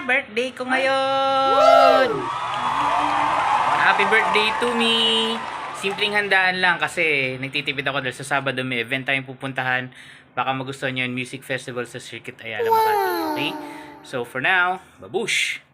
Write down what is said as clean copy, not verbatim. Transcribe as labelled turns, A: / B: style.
A: Birthday ko ngayon! Happy birthday to me! Simpleng handaan lang kasi nagtitipid ako dahil sa Sabado may event tayong pupuntahan. Baka magustuhan nyo yung music festival sa Circuit Ayala, Makati. Okay? So for now, babush!